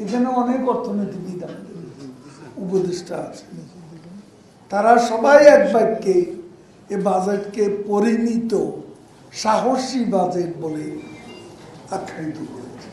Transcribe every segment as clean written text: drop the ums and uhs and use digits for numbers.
এখানে অনেক অর্থনীতিবিদ উপদেষ্টা আছে, তারা সবাই এক বাক্যে এ বাজেটকে পরিণত সাহসী বাজেট বলে আখ্যায়িত করেছে।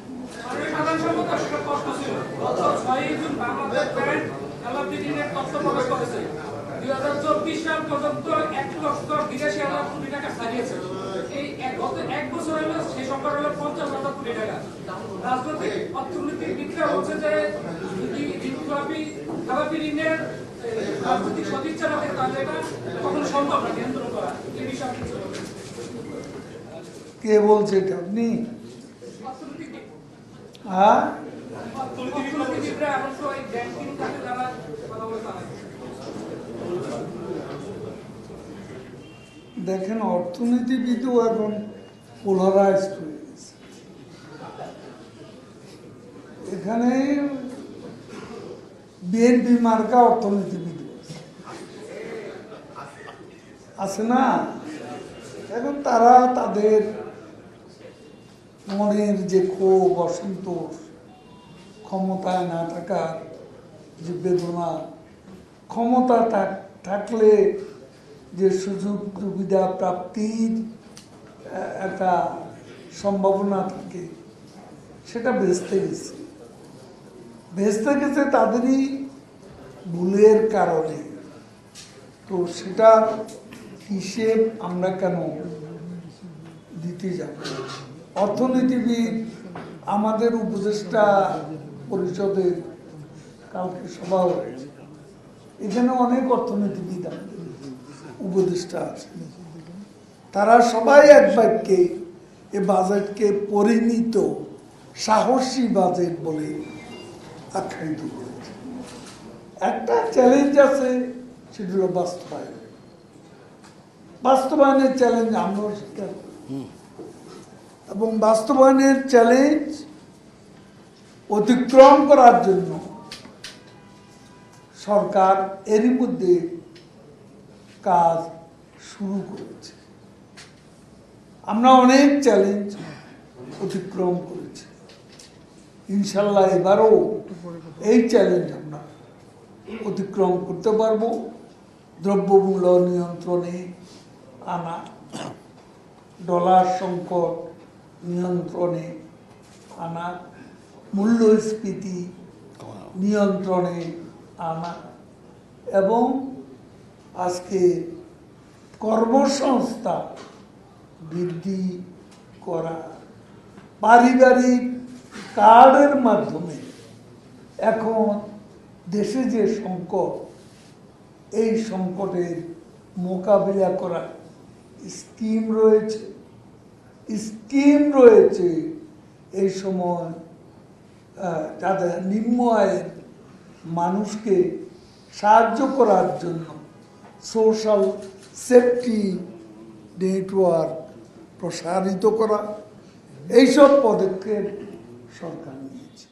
কে বলছে এটা আপনি? দেখেন, অর্থনীতিবিদও এখন পোলারাইজড হয়ে গেছে। এখানে বিএনপি মার্কা অর্থনীতিবিদ আছে না, এখন তারা তাদের মনের যে ক্ষোভ, অসন্তোষ, ক্ষমতায় না থাকার যে বেদনা, ক্ষমতা থাকলে যে সুযোগ সুবিধা প্রাপ্তির একটা সম্ভাবনা থাকে, সেটা ভেস্তে গেছে তাদেরই ভুলের কারণে। তো সেটা হিসেব আমরা কেন দিতে যাব? অর্থনীতিবিদ আমাদের উপদেষ্টা পরিষদের কালকে সভা হয়েছে, এখানে অনেক অর্থনীতিবিদ উপদেষ্টা আছে, তারা সবাই এক বাক্যে এ বাজেটকে পরিণত সাহসী বাজেট বলে আখ্যায়িত করেছে। একটা চ্যালেঞ্জ আছে, সেটা হল বাস্তবায়নের চ্যালেঞ্জ আমরাও স্বীকার করি, এবং বাস্তবায়নের চ্যালেঞ্জ অতিক্রম করার জন্য সরকার এরই মধ্যে কাজ শুরু করেছে। আমরা অনেক চ্যালেঞ্জ অতিক্রম করেছি, ইনশাল্লাহ এবারও এই চ্যালেঞ্জ আমরা অতিক্রম করতে পারবো। দ্রব্যমূল্য নিয়ন্ত্রণে আনা, ডলার সংকট নিয়ন্ত্রণে আনা, মূল্যস্ফীতি নিয়ন্ত্রণে আনা, এবং আজকে কর্মসংস্থান বৃদ্ধি করা, পারিবারিক কার্ডের মাধ্যমে এখন দেশে যে সংকট, এই সংকটের মোকাবিলা করার স্কিম রয়েছে। এই সময় যাদের নিম্ন আয়ের মানুষকে সাহায্য করার জন্য সোশ্যাল সেফটি নেটওয়ার্ক প্রসারিত করা, এইসব পদক্ষেপ সরকার নিয়েছে।